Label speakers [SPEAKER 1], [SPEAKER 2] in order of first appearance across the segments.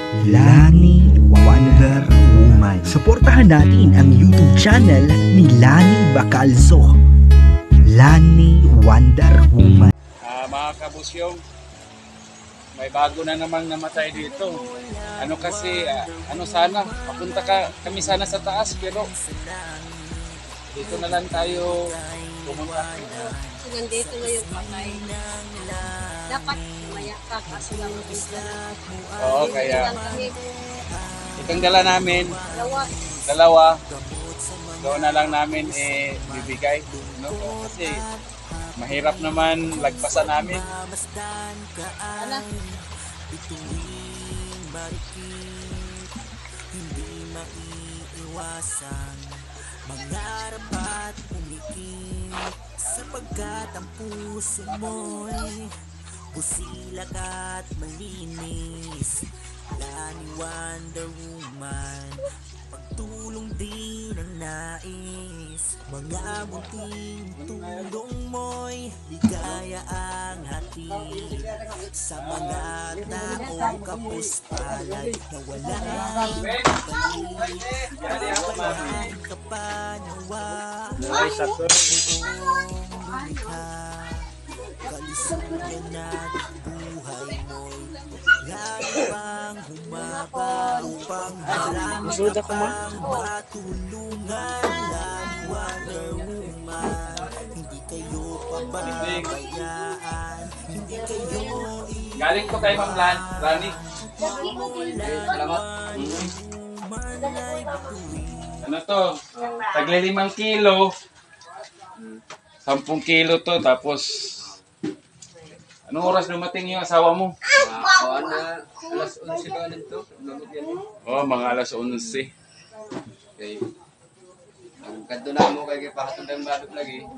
[SPEAKER 1] Lani Wonder Woman. Suportahan natin ang YouTube channel ni Lani Bacalzo. Lani Wonder Woman.
[SPEAKER 2] Mga kabusyong, may bago na namang namatay dito. Ano kasi, sana, papunta kami sana sa taas, pero dito na lang tayo pumunta.
[SPEAKER 3] So, nandito na yung patay. Dapat maya ka kasi lang mag-isla.
[SPEAKER 2] Oo, kaya itong dala namin,
[SPEAKER 3] Dalawa.
[SPEAKER 2] dalawa, doon na lang namin bibigay. No? Kasi mahirap naman lagpasan namin.
[SPEAKER 3] Ano?
[SPEAKER 4] Mangarap at pumikit sapagkat ang puso mo'y busilak at malinis. Lani Wonder Woman, pagtulong din ang nais. Mga munting tulong mo'y ligaya ang hatid sa mga taong kapos palad na walang kapalit. Kapanawa kalusugan at buhay mo'y lalo pang humaba upang malang matulungan. Lani Wonder Woman, hindi kayo pababayaan, hindi kayo
[SPEAKER 2] Galing ko kay Ma'am Lani. Salamat. Ano to? Tagli 5 kilo. 10 kilo to, tapos anong oras dumating yung asawa mo?
[SPEAKER 5] Alas 11 ba nito?
[SPEAKER 2] Oh, mga alas 11.
[SPEAKER 5] Okay. Ang kanto na mo kay pahatod ang badot lagi.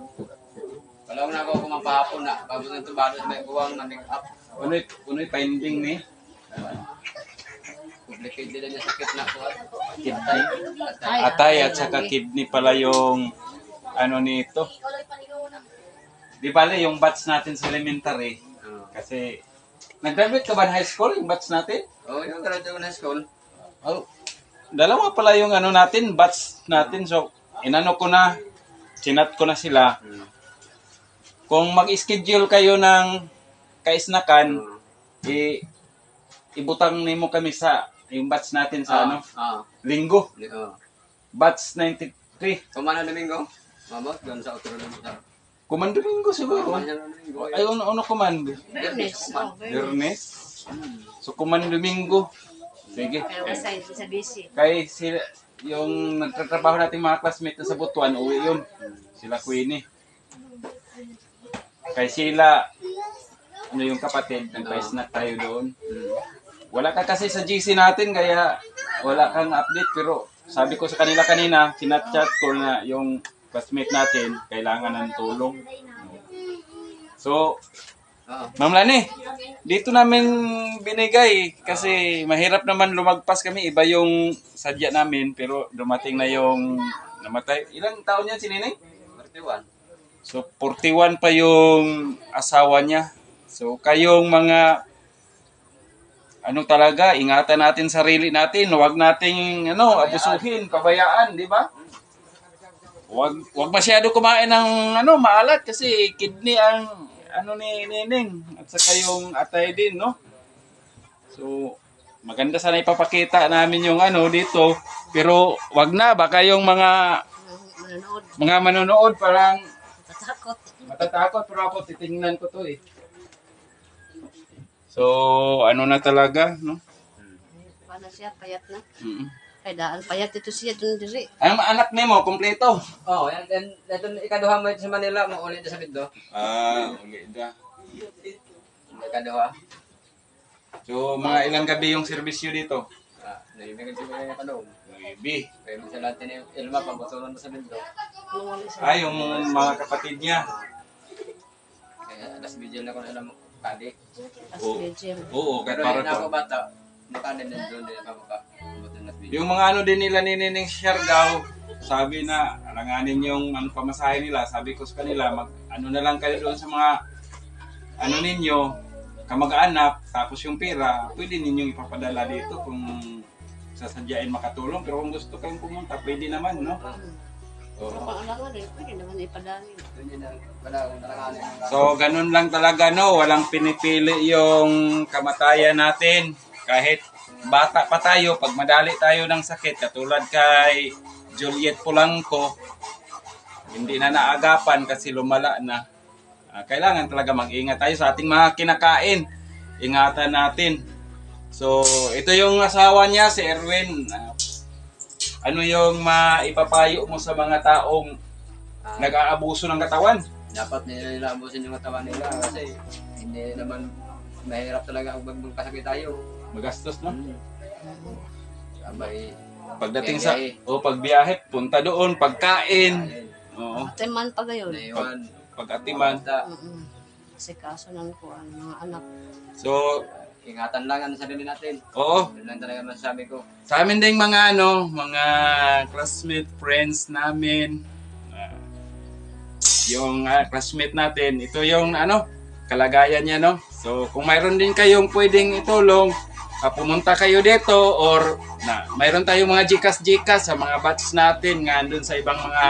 [SPEAKER 5] Kalawang na ako kumapahapon na. Bago ng badot may buwang na make up.
[SPEAKER 2] Unoy pending ni.
[SPEAKER 5] Complicated din niya sakit na ko.
[SPEAKER 2] Kidney. Atay at saka kidney pala yung ano nito. Di bale yung batch natin sa elementary. Kasi nag-graduate ka ba ng high school yung batch natin?
[SPEAKER 5] Oo, yung graduate ko na school.
[SPEAKER 2] Oh, dalawa pala yung ano natin, batch natin. So, inano ko na, chinat ko na sila. Kung mag-schedule kayo ng kaisnakan, ibutang nimo kami sa yung batch natin sa linggo. Batch 93.
[SPEAKER 5] Kumana Domingo? Mabot, doon sa Otro Domingo.
[SPEAKER 2] Kuman Domingo siguro. Ay, ano kuman?
[SPEAKER 3] Bernes.
[SPEAKER 2] Bernes. So, kuman Domingo. Sige.
[SPEAKER 3] Pero sa busy.
[SPEAKER 2] Kay sila, yung nagtatrabaho nating mga classmate na sa Butuan, uwi yun. Sila Queenie. Kay sila, ano yung kapatid, nagpa-snack tayo doon. Wala ka kasi sa GC natin, kaya wala kang update. Pero sabi ko sa kanila kanina, sinat-chat ko na yung classmate natin, kailangan ng tulong. So, Ma'am Lani, dito namin binigay kasi mahirap naman lumagpas kami. Iba yung sadya namin, pero dumating na yung namatay. Ilang taon niya si Ninay?
[SPEAKER 5] 41.
[SPEAKER 2] So, 41 pa yung asawa niya. So, kayong mga talaga, ingatan natin sarili natin. Huwag nating abusuhin, pabayaan, di ba? Huwag masyado kumain ng maalat kasi kidney ang ni Nining at saka yung atay din, no? So, maganda sana ipapakita namin yung dito, pero wag na, baka yung mga manonood parang matatakot, pero ako titingnan ko to eh. So, na talaga, no?
[SPEAKER 3] Paano siya? Payat na? Kaya daan payat ito siya dun diri.
[SPEAKER 2] Ang anak nimo kompleto.
[SPEAKER 5] Oh, yan dan ikaduha mo sa Manila mo ulit sa Biddo.
[SPEAKER 2] Ulit na.
[SPEAKER 5] Ikaduha.
[SPEAKER 2] So, mga ilang gabi yung serbisyo dito?
[SPEAKER 5] Naibigay ko yung kanong.
[SPEAKER 2] Gabi.
[SPEAKER 5] Kaya mo sa lahat ni Ilma pagbutulan mo sa Biddo.
[SPEAKER 2] Yung mga kapatid niya.
[SPEAKER 5] Kaya alas video na ko na alam kadi.
[SPEAKER 2] Oo,
[SPEAKER 5] Pero
[SPEAKER 2] para
[SPEAKER 5] na ako bata. Nakadin din doon din ako ka.
[SPEAKER 2] Yung mga din nila ni Nining Siargao, sabi na alanganin yung pamasahe nila. Sabi ko sa kanila, na lang kayo doon sa mga ninyo, kamag-anak, tapos yung pera, pwede ninyong ipapadala dito kung sasadyain makatulong. Pero kung gusto kayong pumunta, pwede naman, no?
[SPEAKER 3] Kung alangan rin, pwede naman ipadali.
[SPEAKER 2] So, ganun lang talaga, no? Walang pinipili yung kamatayan natin. Kahit bata pa tayo, pag madali tayo ng sakit, katulad kay Juliet Polanco, hindi na naagapan kasi lumala na. Kailangan talaga mag-ingat tayo sa ating mga kinakain. Ingatan natin. So, ito yung asawa niya, si Erwin. Ano yung maipapayo mo sa mga taong nag-aabuso ng katawan?
[SPEAKER 5] Dapat nila abusin yung katawan nila kasi hindi naman mahirap talaga kung magkasakit tayo.
[SPEAKER 2] Magastos, no?
[SPEAKER 5] Sabay,
[SPEAKER 2] Pagdating sa pagbiyahe, punta doon, pagkain. Oo.
[SPEAKER 3] Teman pa gayon.
[SPEAKER 5] naiwan,
[SPEAKER 2] Pag-atiman.
[SPEAKER 3] Kasi kaso ng kuan, mga anak.
[SPEAKER 2] So,
[SPEAKER 5] ingatan lang ang sarili natin.
[SPEAKER 2] oo.
[SPEAKER 5] Yun lang talaga masasabi ko.
[SPEAKER 2] Sa amin ding mga mga classmate, friends namin, yung classmate natin, ito yung kalagayan niya, no? So, kung mayroon din kayong pwedeng itulong, pumunta kayo dito or mayroon tayong mga GCash sa mga batch natin nga andun sa ibang mga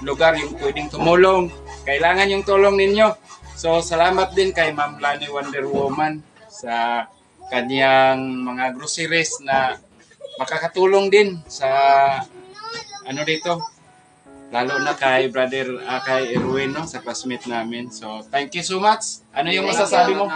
[SPEAKER 2] lugar yung pwedeng tumulong. Kailangan yung tulong ninyo. So, salamat din kay Ma'am Lani Wonder Woman sa kanyang mga groceries na makakatulong din sa dito. Lalo na kay brother, kay Erwin, no, sa classmate namin. So, thank you so much. Ano yung masasabi mo?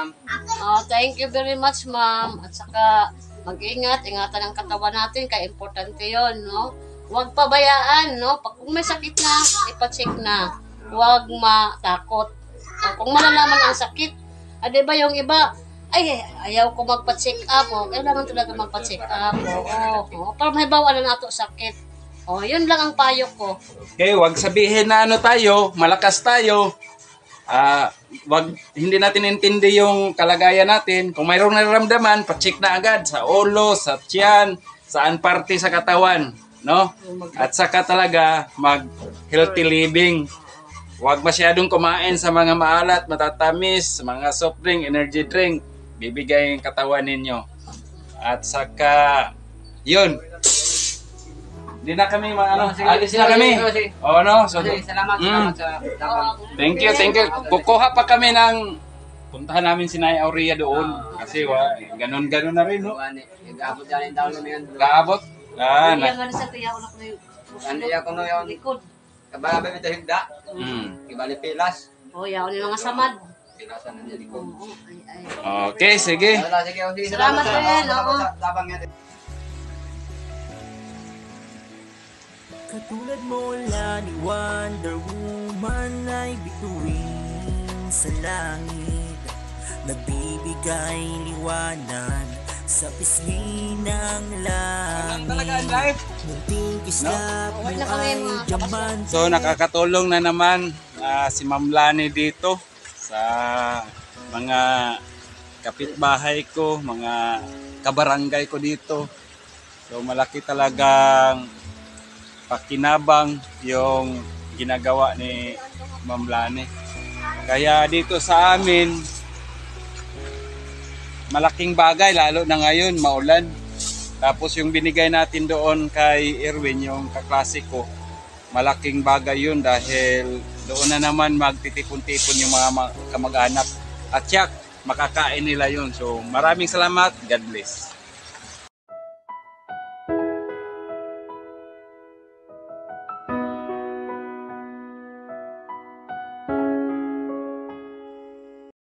[SPEAKER 3] Thank you very much, ma'am. At saka, mag-ingat, ingatan ang katawan natin, kaya importante yon, no? Huwag pabayaan, no? Kung may sakit na, ipacheck na. Huwag matakot. Kung malalaman ang sakit, di ba yung iba, ayaw ko magpa-check up, kailangan talaga magpa-check up, para may bawala na ito sakit. Yun lang ang payo ko.
[SPEAKER 2] Okay, wag sabihin na tayo, malakas tayo. Hindi natin intindi yung kalagayan natin. Kung mayroong nararamdaman, pa-check na agad sa ulo, sa tiyan, saan parte sa katawan, no? At saka talaga mag-healthy living. Huwag masyadong kumain sa mga maalat, matatamis, mga soft drink, energy drink. Bibigay yung katawan ninyo. At saka, yun. Hindi na kami alis na kami. No? So,
[SPEAKER 5] Salamat sa
[SPEAKER 2] thank you. Kukuha pa kami ng puntahan namin si Nay Aurea doon. Kasi ganun-ganun na rin, no?
[SPEAKER 5] Nag-abot yan yung taon kami yan.
[SPEAKER 2] Kaabot?
[SPEAKER 3] Kaya nga sa kaya unak na yung
[SPEAKER 5] Ano yung kuno yung
[SPEAKER 3] likod.
[SPEAKER 5] kabalaban ito higda. Ibali pilas.
[SPEAKER 3] Yaon yung mga samad.
[SPEAKER 5] Pilasan na niya likod.
[SPEAKER 2] Okay, sige.
[SPEAKER 3] Salamat po yan,
[SPEAKER 5] Tabang yan.
[SPEAKER 4] Katulad mo Lani Wonder Woman ay bituin sa langit, nagbibigay liwanag sa pisngi ng langit. Munting kislap mo ay diamante.
[SPEAKER 2] So nakakatulong na naman si Ma'am Lani dito sa mga kapitbahay ko, mga kabarangay ko dito. So malaki talagang pakinabang yung ginagawa ni Ma'am Lani. Kaya dito sa amin, malaking bagay, lalo na ngayon, maulan. Tapos yung binigay natin doon kay Erwin, yung kaklase ko, malaking bagay yun dahil doon na naman magtitipon-tipon yung mga kamag-anak. At yak, makakain nila yun. So maraming salamat. God bless.